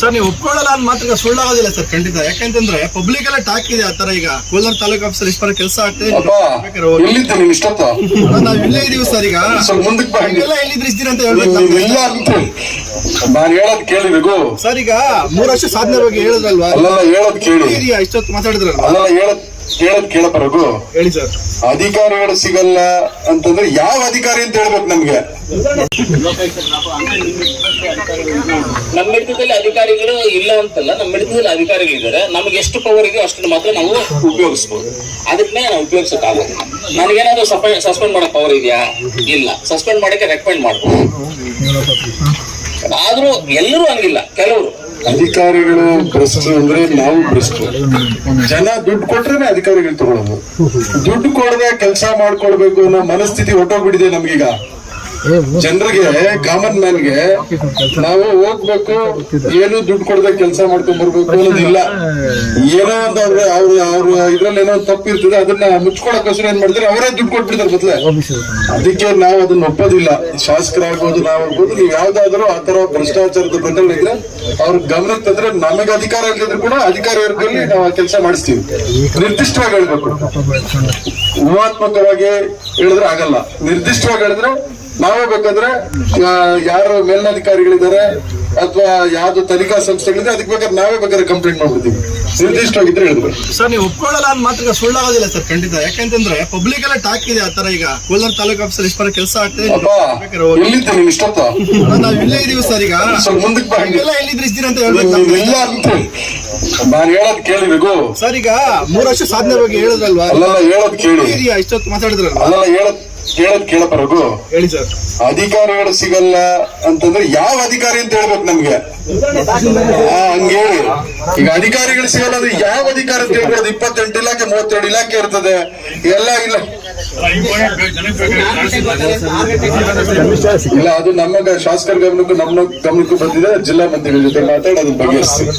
Sir ನೀವು ಒಪ್ಕೊಳ್ಳಲ್ಲ ಅಂತ ಮಾತ್ರ ಸುಳ್ಳಾಗೋದಿಲ್ಲ ಸರ್, ಖಂಡಿತ. ಯಾಕಂತಂದ್ರೆ ಪಬ್ಲಿಕ್ ಎಲ್ಲ ಟಾಕ್ ಇದೆ ಆತರ. ಈಗ ಕೋಲಾರ ತಾಲೂಕು ಆಫೀಸರ್ ಇಷ್ಟು ಕೆಲಸ ಆಗ್ತದೆ. ನಾವ್ ಇಲ್ಲೇ ಇದೀವಿ ಸರ್. ಈಗ ಎಲ್ಲ ಎಲ್ಲಿದ್ರೆ ಇಷ್ಟಿರ ಅಂತ ಹೇಳ್ಬೇಕು ನಾನು ಹೇಳೋದ್ ಕೇಳಿಬೇಕು ಸರ್. ಈಗ 3 ವರ್ಷ ಸಾಧನೆ ಬಗ್ಗೆ ಹೇಳಿದ್ರಲ್ವಾ? ಹೇಳೋದ್ ಕೇಳಿ, ಇಷ್ಟೊತ್ತು ಮಾತಾಡಿದ್ರಲ್ವಾ? ಹೇಳೋದ್ ಕೇಳಬರಗು ಹೇಳಿ ಸರ್. ಅಧಿಕಾರಿಗಳು ಸಿಗಲ್ಲ ಅಂತಂದ್ರೆ ಯಾವ ಅಧಿಕಾರಿ ಅಂತ ಹೇಳ್ಬೇಕು ನಮ್ಗೆ. ನಮ್ಮ ಹಿಡಿತದಲ್ಲಿ ಅಧಿಕಾರಿಗಳು ಇಲ್ಲ ಅಂತಲ್ಲ, ನಮ್ಮ ಹಿಡಿತದಲ್ಲಿ ಅಧಿಕಾರಿಗಳಿದ್ದಾರೆ. ನಮ್ಗೆ ಎಷ್ಟು ಪವರ್ ಇದೆಯೋ ಅಷ್ಟನ್ನು ಮಾತ್ರ ನಾವು ಉಪಯೋಗಿಸಬಹುದು. ಅದನ್ನೇ ನಾವು ಉಪಯೋಗಿಸಕ್ಕಾಗೋದಿಲ್ಲ. ನನಗೇನಾದ್ರೂ ಸಸ್ಪೆಂಡ್ ಮಾಡಕ್ ಪವರ್ ಇದೆಯಾ? ಇಲ್ಲ. ಸಸ್ಪೆಂಡ್ ಮಾಡಕ್ಕೆ ರೆಕಮೆಂಡ್ ಮಾಡ್ಬೋದು. ಆದ್ರೂ ಎಲ್ಲರೂ ಹಂಗಿಲ್ಲ, ಕೆಲವರು ಅಧಿಕಾರಿಗಳು ಭ್ರಷ್ಟರು ಅಂದ್ರೆ ನಾವು ಭ್ರಷ್ಟರು. ಜನ ದುಡ್ಡು ಕೊಟ್ರೇನೆ ಅಧಿಕಾರಿಗಳು ತಗೊಳ್ಳೋದು. ದುಡ್ಡು ಕೊಡದೆ ಕೆಲಸ ಮಾಡ್ಕೊಳ್ಬೇಕು ಅನ್ನೋ ಮನಸ್ಥಿತಿ ಹೊಟ್ಟೋಗ್ಬಿಟ್ಟಿದೆ ನಮ್ಗೀಗ. ಜನರಿಗೆ, ಕಾಮನ್ ಮ್ಯಾನ್ಗೆ ನಾವು ಹೋಗ್ಬೇಕು, ಏನು ದುಡ್ಡು ಕೊಡದೆ ಕೆಲಸ ಮಾಡ್ಕೊಂಡ್ ಬರ್ಬೇಕು ಅನ್ನೋದಿಲ್ಲ. ಏನೋ ಒಂದು ಅವ್ರ ಇದ್ರಲ್ಲಿ ಏನೋ ತಪ್ಪು ಇರ್ತದೆ, ಅದನ್ನ ಮುಚ್ಕೊಳಕ್ಕೋಸ್ಕರ ಏನ್ ಮಾಡ್ತಾರೆ, ಅವರೇ ದುಡ್ಡು ಕೊಟ್ಬಿಡ್ತಾರೆ ಬದಲೇ. ಅದಕ್ಕೆ ನಾವು ಅದನ್ನ ಒಪ್ಪೋದಿಲ್ಲ. ಶಾಸಕರಾಗ್ಬೋದು, ನಾವಾಗ್ಬೋದು, ನೀವು ಯಾವ್ದಾದ್ರು ಆತರ ಭ್ರಷ್ಟಾಚಾರದ ಪ್ರಕರಣ ಇದ್ರೆ ಅವ್ರ ಗಮನಕ್ಕೆ ತಂದ್ರೆ, ನಮಗೆ ಅಧಿಕಾರ ಇಲ್ಲದಿದ್ರು ಕೂಡ ಅಧಿಕಾರಿ ವರ್ಗದಲ್ಲಿ ನಾವು ಆ ಕೆಲಸ ಮಾಡಿಸ್ತೀವಿ. ನಿರ್ದಿಷ್ಟವಾಗಿ ಹೇಳ್ಬೇಕು. ಊಹಾತ್ಮಕವಾಗಿ ಹೇಳಿದ್ರೆ ಆಗಲ್ಲ. ನಿರ್ದಿಷ್ಟವಾಗಿ ಹೇಳಿದ್ರೆ ನಾವೇ ಬೇಕಾದ್ರೆ ಯಾರು ಮೇಲಧಿಕಾರಿಗಳಿದ್ದಾರೆ ಅಥವಾ ಯಾವ್ದು ತನಿಖಾ ಸಂಸ್ಥೆಗಳಿದೆ ಅದಕ್ಕೆ ಬೇಕಾದ್ರೆ ನಾವೇ ಬೇಕಾದ್ರೆ ಕಂಪ್ಲೇಂಟ್ ಮಾಡ್ಬಿಡ್ತೀವಿ. ನಿರ್ದಿಷ್ಟವಾಗಿದ್ರೆ ಹೇಳಿದ್ರು ಸರ್. ನೀವು ಒಪ್ಕೊಳ್ಳಲ್ಲ ಅಂತ ಮಾತ್ರ ಸುಳ್ಳಾಗೋದಿಲ್ಲ ಸರ್, ಖಂಡಿತ. ಯಾಕಂತಂದ್ರೆ ಪಬ್ಲಿಕ್ ಎಲ್ಲ ಟಾಕ್ ಇದೆ ಆತರ. ಈಗ ಕೋಲಾರ ತಾಲೂಕು ಆಫೀಸರ್ ಇಷ್ಟು ಕೆಲಸ ಆಗ್ತದೆ. ಎಲ್ಲಿದ್ದೆ ನೀನ್ ಇಷ್ಟೊತ್ತ? ನಾವ್ ಇಲ್ಲೇ ಇದೀವಿ ಸರ್. ಈಗ ಮುಂದಕ್ಕೆ ಎಲ್ಲ ಎಲ್ಲಿದ್ರೆ ಇಷ್ಟಿರ ಅಂತ ಹೇಳ್ಬೇಕು ನಾನು ಹೇಳೋದ್ ಕೇಳಿಬೇಕು ಸರ್. ಈಗ 3 ವರ್ಷ ಸಾಧನೆ ಬಗ್ಗೆ ಹೇಳಿದ್ರಲ್ವಾ? ಹೇಳೋದ್ ಕೇಳಿ, ಇಷ್ಟೊತ್ತು ಮಾತಾಡಿದ್ರಲ್ವಾ? ಹೇಳೋದ್ ಕೇಳಬರಗು ಹೇಳಿ ಸರ್. ಅಧಿಕಾರಿಗಳು ಸಿಗಲ್ಲ ಅಂತಂದ್ರೆ ಯಾವ ಅಧಿಕಾರಿ ಅಂತ ಹೇಳ್ಬೇಕು ನಮ್ಗೆ. ಹಂಗೆ ಹೇಳಿ. ಈಗ ಅಧಿಕಾರಿಗಳು ಸಿಗಲ್ಲ ಅಂದ್ರೆ ಯಾವ ಅಧಿಕಾರಿ ಅಂತ ಹೇಳ್ಬೋದು? 28 ಇಲಾಖೆ 32 ಇಲಾಖೆ ಇರ್ತದೆ. ಎಲ್ಲ ಇಲ್ಲ ಇಲ್ಲ, ಅದು ನಮ್ಮ ಶಾಸಕರ ಗಮನಕ್ಕೂ ನಮ್ಮ ಗಮನಕ್ಕೂ ಬಂದಿದೆ. ಜಿಲ್ಲಾ ಮಂತ್ರಿಗಳ ಜೊತೆ ಮಾತಾಡಿ ಅದನ್ನ ಬಗೆಹರಿಸ್ತೀವಿ.